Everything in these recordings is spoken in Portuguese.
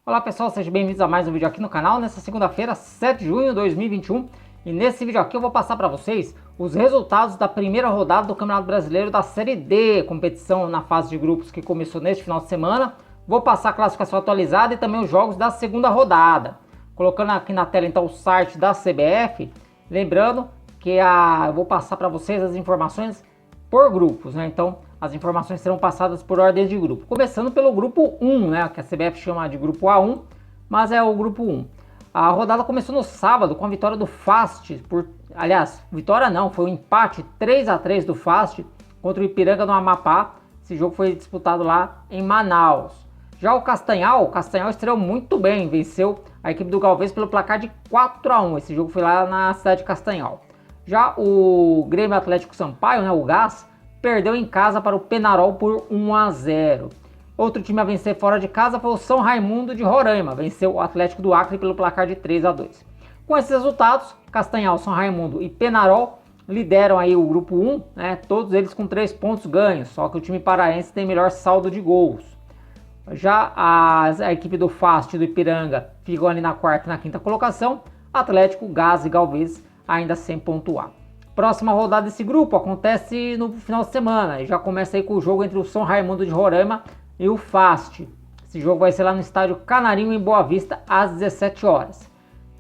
Olá pessoal, sejam bem-vindos a mais um vídeo aqui no canal, nessa segunda-feira, 7 de junho de 2021. E nesse vídeo aqui eu vou passar para vocês os resultados da primeira rodada do Campeonato Brasileiro da Série D, competição na fase de grupos que começou neste final de semana. Vou passar a classificação atualizada e também os jogos da segunda rodada. Colocando aqui na tela então o site da CBF, lembrando que eu vou passar para vocês as informações por grupos, né? Então as informações serão passadas por ordem de grupo. Começando pelo grupo 1, né? Que a CBF chama de grupo A1, mas é o grupo 1. A rodada começou no sábado com a vitória do FAST, aliás, vitória não, foi um empate 3-3 do FAST contra o Ipiranga no Amapá. Esse jogo foi disputado lá em Manaus. Já o Castanhal estreou muito bem, venceu a equipe do Galvez pelo placar de 4-1. Esse jogo foi lá na cidade de Castanhal. Já o Grêmio Atlético Sampaio, né, o GAS, perdeu em casa para o Penharol por 1-0. Outro time a vencer fora de casa foi o São Raimundo de Roraima, venceu o Atlético do Acre pelo placar de 3-2. Com esses resultados, Castanhal, São Raimundo e Penharol lideram aí o grupo 1, né, todos eles com 3 pontos ganhos, só que o time paraense tem melhor saldo de gols. Já a equipe do FAST do Ipiranga ficou ali na quarta e na quinta colocação, Atlético, GAS e Galvez ainda sem pontuar. Próxima rodada desse grupo acontece no final de semana e já começa aí com o jogo entre o São Raimundo de Roraima e o FAST. Esse jogo vai ser lá no estádio Canarinho em Boa Vista às 17 horas.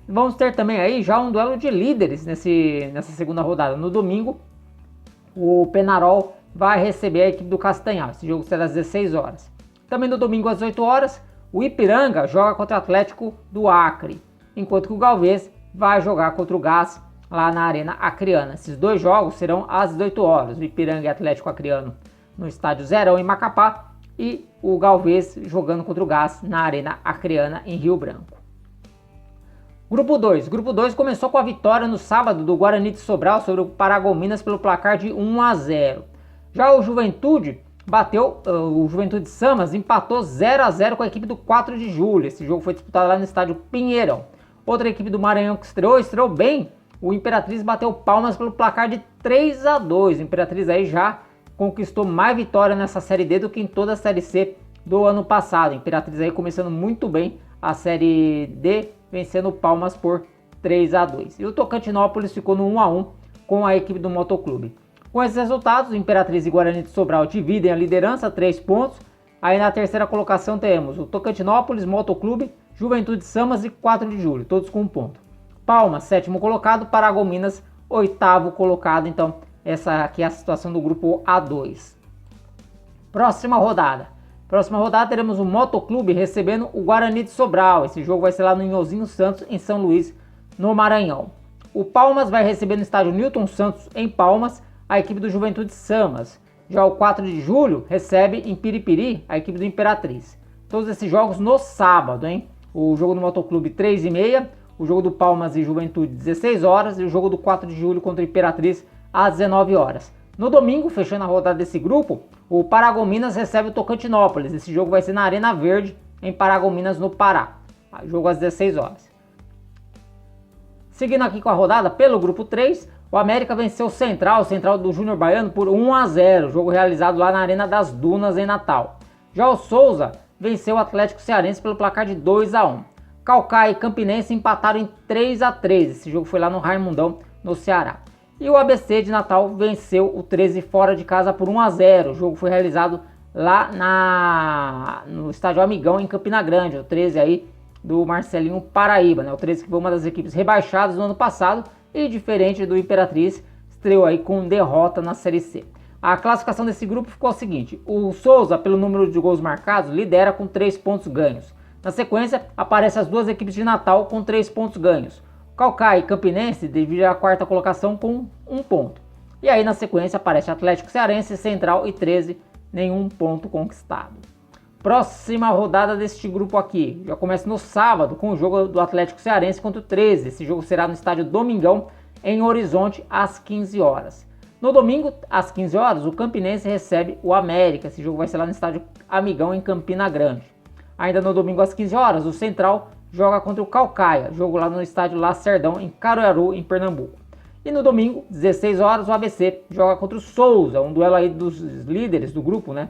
Vamos ter também aí já um duelo de líderes nessa segunda rodada. No domingo, o Penharol vai receber a equipe do Castanhal. Esse jogo será às 16 horas. Também no domingo às 8 horas, o Ipiranga joga contra o Atlético do Acre, enquanto que o Galvez vai jogar contra o GAS lá na Arena Acreana. Esses dois jogos serão às 18 horas. O Ipiranga e Atlético Acreano no estádio Zerão em Macapá e o Galvez jogando contra o GAS na Arena Acreana em Rio Branco. Grupo 2. Grupo 2 começou com a vitória no sábado do Guarani de Sobral sobre o Paragominas pelo placar de 1-0. Já o Juventude o Juventude Samas empatou 0-0 com a equipe do 4 de julho. Esse jogo foi disputado lá no estádio Pinheirão. Outra equipe do Maranhão que estreou bem. O Imperatriz bateu Palmas pelo placar de 3-2. O Imperatriz aí já conquistou mais vitória nessa Série D do que em toda a Série C do ano passado. O Imperatriz aí começando muito bem a Série D, vencendo Palmas por 3-2. E o Tocantinópolis ficou no 1-1 com a equipe do Motoclube. Com esses resultados, o Imperatriz e Guarani de Sobral dividem a liderança, 3 pontos. Aí na terceira colocação temos o Tocantinópolis, Motoclube, Juventude Samas e 4 de julho, todos com 1 ponto. Palmas, 7º colocado, Paragominas, 8º colocado. Então, essa aqui é a situação do grupo A2. Próxima rodada teremos o Motoclube recebendo o Guarani de Sobral. Esse jogo vai ser lá no Inhozinho Santos, em São Luís, no Maranhão. O Palmas vai receber no estádio Newton Santos, em Palmas, a equipe do Juventude Samas. Já o 4 de julho recebe em Piripiri a equipe do Imperatriz. Todos esses jogos no sábado, hein? O jogo do Motoclube 3h30, o jogo do Palmas e Juventude 16 horas e o jogo do 4 de julho contra o Imperatriz às 19 horas. No domingo, fechando a rodada desse grupo, o Paragominas recebe o Tocantinópolis. Esse jogo vai ser na Arena Verde, em Paragominas, no Pará. Jogo às 16 horas. Seguindo aqui com a rodada, pelo grupo 3, o América venceu o Central do Júnior Baiano por 1-0, jogo realizado lá na Arena das Dunas, em Natal. Já o Souza venceu o Atlético Cearense pelo placar de 2-1. Caucaia e Campinense empataram em 3-3, esse jogo foi lá no Raimundão, no Ceará. E o ABC de Natal venceu o 13 fora de casa por 1-0, o jogo foi realizado lá no estádio Amigão, em Campina Grande, o 13 aí do Marcelinho Paraíba, né? O 13 que foi uma das equipes rebaixadas no ano passado e, diferente do Imperatriz, estreou aí com derrota na Série C. A classificação desse grupo ficou a seguinte: o Souza, pelo número de gols marcados, lidera com 3 pontos ganhos. Na sequência, aparecem as duas equipes de Natal com 3 pontos ganhos. Caucaia e Campinense dividem a quarta colocação com 1 ponto. E aí na sequência aparece Atlético Cearense, Central e 13, nenhum ponto conquistado. Próxima rodada deste grupo aqui, já começa no sábado com o jogo do Atlético Cearense contra o 13. Esse jogo será no estádio Domingão, em Horizonte, às 15 horas. No domingo, às 15 horas, o Campinense recebe o América. Esse jogo vai ser lá no estádio Amigão, em Campina Grande. Ainda no domingo, às 15 horas, o Central joga contra o Caucaia, jogo lá no estádio Lacerdão, em Caruaru, em Pernambuco. E no domingo, 16 horas, o ABC joga contra o Souza, um duelo aí dos líderes do grupo, né?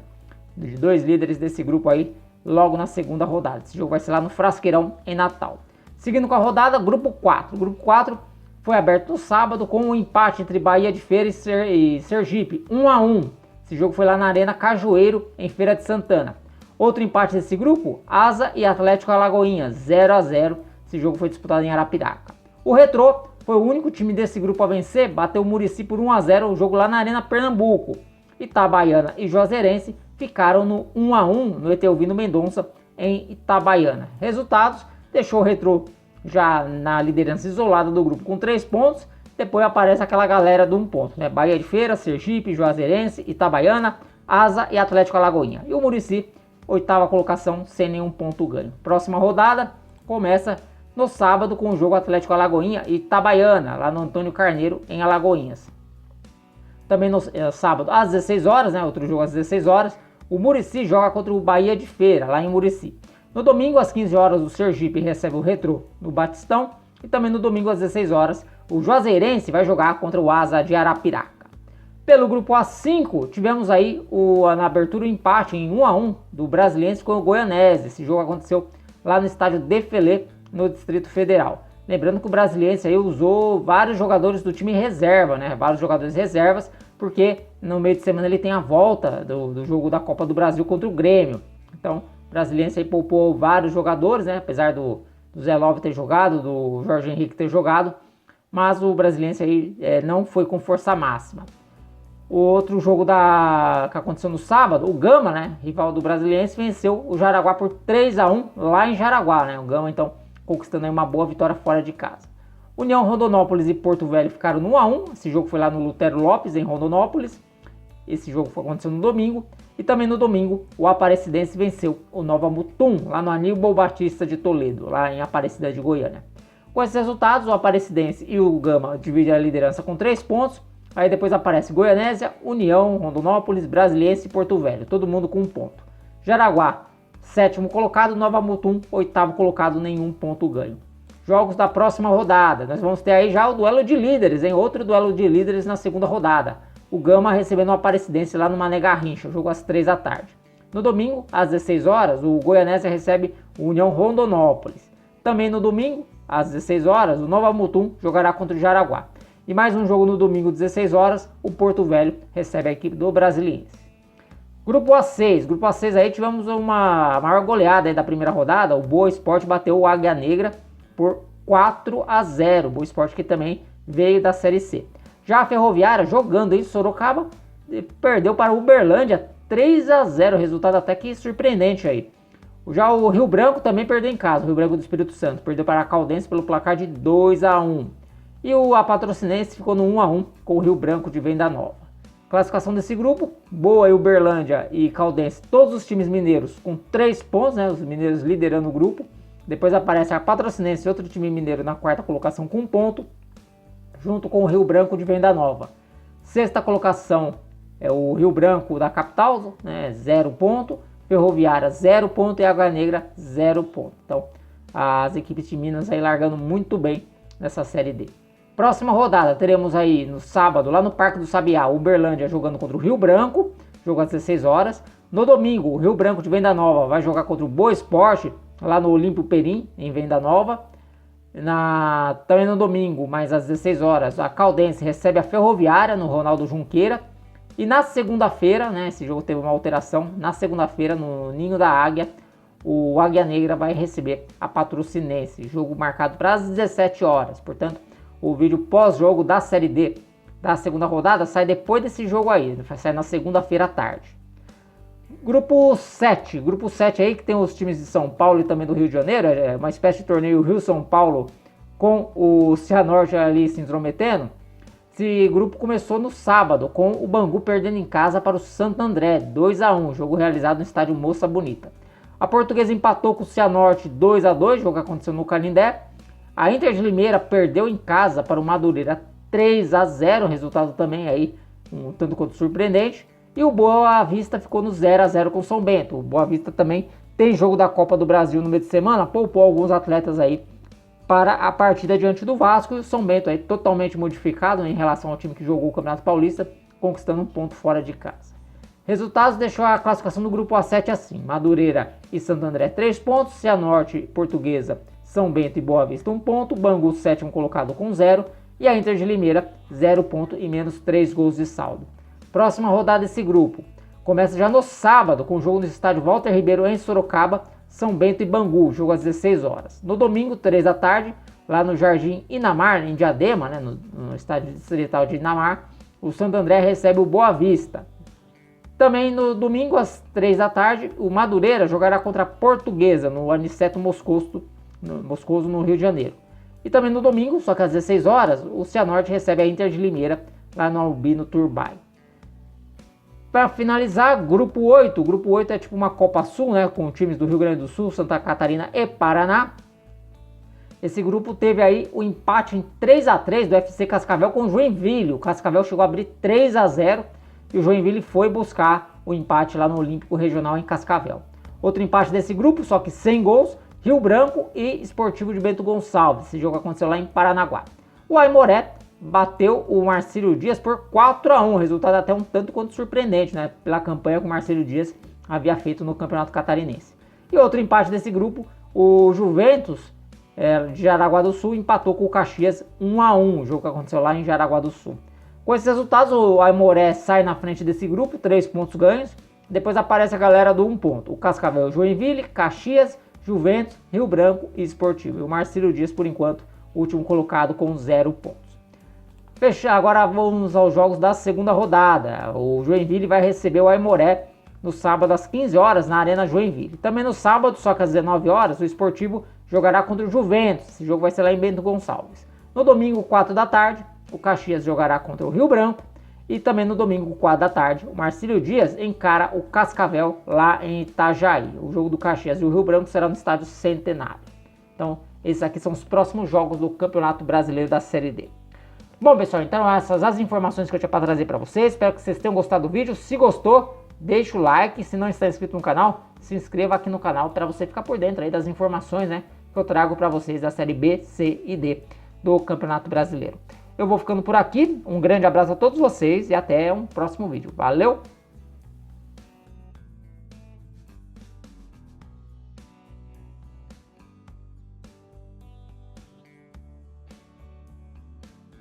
De 2 líderes desse grupo aí, logo na segunda rodada. Esse jogo vai ser lá no Frasqueirão, em Natal. Seguindo com a rodada, grupo 4. O grupo 4 foi aberto no sábado com um empate entre Bahia de Feira e Sergipe, 1-1. Esse jogo foi lá na Arena Cajueiro, em Feira de Santana. Outro empate desse grupo, Asa e Atlético Alagoinhas, 0-0. Esse jogo foi disputado em Arapiraca. O Retrô foi o único time desse grupo a vencer, bateu o Murici por 1-0, o jogo lá na Arena Pernambuco. Itabaiana e Juazeirense ficaram no 1-1 no Etelvino Mendonça, em Itabaiana. Resultados, deixou o Retrô já na liderança isolada do grupo com 3 pontos. Depois aparece aquela galera do 1 ponto, né? Bahia de Feira, Sergipe, Juazeirense, Itabaiana, Asa e Atlético Alagoinha. E o Murici, 8ª colocação, sem nenhum ponto ganho. Próxima rodada começa no sábado com o jogo Atlético Alagoinha e Itabaiana, lá no Antônio Carneiro, em Alagoinhas. Também no sábado, às 16 horas, né? Outro jogo às 16 horas, o Murici joga contra o Bahia de Feira, lá em Murici. No domingo, às 15 horas, o Sergipe recebe o Retrô no Batistão. E também no domingo, às 16 horas, o Juazeirense vai jogar contra o Asa de Arapiraca. Pelo grupo A5, tivemos aí na abertura o empate em 1-1 do Brasiliense com o Goianese. Esse jogo aconteceu lá no estádio Defelê, no Distrito Federal. Lembrando que o Brasiliense aí usou vários jogadores do time reserva, né? Vários jogadores reservas, porque no meio de semana ele tem a volta do jogo da Copa do Brasil contra o Grêmio. Então, o Brasiliense aí poupou vários jogadores, né? Apesar do Zé Love ter jogado, do Jorge Henrique ter jogado, mas o Brasiliense aí não foi com força máxima. O outro jogo que aconteceu no sábado, o Gama, né? Rival do Brasiliense, venceu o Jaraguá por 3-1 lá em Jaraguá, né? O Gama, então, conquistando aí uma boa vitória fora de casa. União Rondonópolis e Porto Velho ficaram no 1-1. Esse jogo foi lá no Lutero Lopes, em Rondonópolis. Esse jogo aconteceu no domingo. E também no domingo, o Aparecidense venceu o Nova Mutum, lá no Aníbal Batista de Toledo, lá em Aparecida de Goiânia. Com esses resultados, o Aparecidense e o Gama dividem a liderança com 3 pontos. Aí depois aparece Goianésia, União, Rondonópolis, Brasiliense e Porto Velho, todo mundo com 1 ponto. Jaraguá, 7º colocado, Nova Mutum, 8º colocado, nenhum ponto ganho. Jogos da próxima rodada, nós vamos ter aí já o duelo de líderes, hein? Outro duelo de líderes na segunda rodada. O Gama recebendo o Aparecidense lá no Mané Garrincha, jogo às 3 da tarde. No domingo, às 16 horas, o Goianésia recebe o União Rondonópolis. Também no domingo, às 16 horas, o Nova Mutum jogará contra o Jaraguá. E mais um jogo no domingo, 16 horas, o Porto Velho recebe a equipe do Brasiliense. Grupo A6. Grupo A6 aí tivemos uma maior goleada aí da primeira rodada. O Boa Esporte bateu o Águia Negra por 4-0. Boa Esporte que também veio da Série C. Já a Ferroviária, jogando em Sorocaba, perdeu para o Uberlândia 3-0. Resultado até que surpreendente aí. Já o Rio Branco também perdeu em casa. O Rio Branco do Espírito Santo perdeu para a Caldense pelo placar de 2-1. E a Patrocinense ficou no 1-1 com o Rio Branco de Venda Nova. Classificação desse grupo, Boa e Uberlândia e Caldense, todos os times mineiros com 3 pontos, né, os mineiros liderando o grupo. Depois aparece a Patrocinense, outro time mineiro, na 4ª colocação com 1 ponto, junto com o Rio Branco de Venda Nova. 6ª colocação é o Rio Branco da capital, né, 0 ponto, Ferroviária 0 ponto e Água Negra 0 ponto. Então, as equipes de Minas aí largando muito bem nessa Série D. Próxima rodada, teremos aí no sábado, lá no Parque do Sabiá, o Uberlândia jogando contra o Rio Branco, jogo às 16 horas. No domingo, o Rio Branco de Venda Nova vai jogar contra o Boa Esporte, lá no Olímpio Perim, em Venda Nova. Também no domingo, mais às 16 horas, a Caldense recebe a Ferroviária no Ronaldo Junqueira. E na segunda-feira, né, esse jogo teve uma alteração, na segunda-feira, no Ninho da Águia, o Águia Negra vai receber a Patrocinense, jogo marcado para as 17 horas, portanto, o vídeo pós-jogo da Série D da segunda rodada sai depois desse jogo aí, vai sair na segunda-feira à tarde. Grupo 7 aí que tem os times de São Paulo e também do Rio de Janeiro, é uma espécie de torneio Rio-São Paulo com o Cianorte ali se intrometendo. Esse grupo começou no sábado com o Bangu perdendo em casa para o Santo André, 2-1, jogo realizado no estádio Moça Bonita. A Portuguesa empatou com o Cianorte 2-2, jogo que aconteceu no Canindé. A Inter de Limeira perdeu em casa para o Madureira 3-0, resultado também aí um tanto quanto surpreendente. E o Boa Vista ficou no 0-0 com o São Bento. O Boa Vista também tem jogo da Copa do Brasil no meio de semana, poupou alguns atletas aí para a partida diante do Vasco. E o São Bento aí totalmente modificado em relação ao time que jogou o Campeonato Paulista, conquistando um ponto fora de casa. Resultados deixou a classificação do grupo A7 assim: Madureira e Santo André 3 pontos, Cianorte, Portuguesa, São Bento e Boa Vista 1 ponto, Bangu sétimo colocado com 0 e a Inter de Limeira 0 ponto e menos 3 gols de saldo. Próxima rodada desse grupo começa já no sábado com o jogo no estádio Walter Ribeiro em Sorocaba, São Bento e Bangu, jogo às 16 horas. No domingo, 3 da tarde, lá no Jardim Inamar, em Diadema, né, no estádio distrital de Inamar, o Santo André recebe o Boa Vista. Também no domingo, às 3 da tarde, o Madureira jogará contra a Portuguesa, no Aniceto Moscoso, no Rio de Janeiro. E também no domingo, só que às 16 horas, o Cianorte recebe a Inter de Limeira, lá no Albino Turbay. Para finalizar, grupo 8. O grupo 8 é tipo uma Copa Sul, né, com times do Rio Grande do Sul, Santa Catarina e Paraná. Esse grupo teve aí o empate em 3-3 do FC Cascavel com o Joinville. O Cascavel chegou a abrir 3-0 e o Joinville foi buscar o empate lá no Olímpico Regional em Cascavel. Outro empate desse grupo, só que sem gols, Rio Branco e Esportivo de Bento Gonçalves. Esse jogo aconteceu lá em Paranaguá. O Aimoré bateu o Marcílio Dias por 4-1, resultado até um tanto quanto surpreendente, né, pela campanha que o Marcílio Dias havia feito no Campeonato Catarinense. E outro empate desse grupo, o Juventus de Jaraguá do Sul empatou com o Caxias 1-1, o jogo que aconteceu lá em Jaraguá do Sul. Com esses resultados, o Aimoré sai na frente desse grupo, 3 pontos ganhos. Depois aparece a galera do 1 ponto. O Cascavel, Joinville, Caxias, Juventus, Rio Branco e Esportivo. E o Marcílio Dias, por enquanto, último colocado com 0 pontos. Agora vamos aos jogos da segunda rodada. O Joinville vai receber o Aimoré no sábado às 15 horas na Arena Joinville. Também no sábado, só que às 19 horas, o Esportivo jogará contra o Juventus. Esse jogo vai ser lá em Bento Gonçalves. No domingo, 4 da tarde, o Caxias jogará contra o Rio Branco. E também no domingo, 4 da tarde, o Marcílio Dias encara o Cascavel lá em Itajaí. O jogo do Caxias e o Rio Branco será no estádio Centenário. Então, esses aqui são os próximos jogos do Campeonato Brasileiro da Série D. Bom, pessoal, então essas as informações que eu tinha para trazer para vocês. Espero que vocês tenham gostado do vídeo. Se gostou, deixa o like. Se não está inscrito no canal, se inscreva aqui no canal para você ficar por dentro aí das informações, né, que eu trago para vocês da Série B, C e D do Campeonato Brasileiro. Eu vou ficando por aqui. Um grande abraço a todos vocês e até um próximo vídeo. Valeu!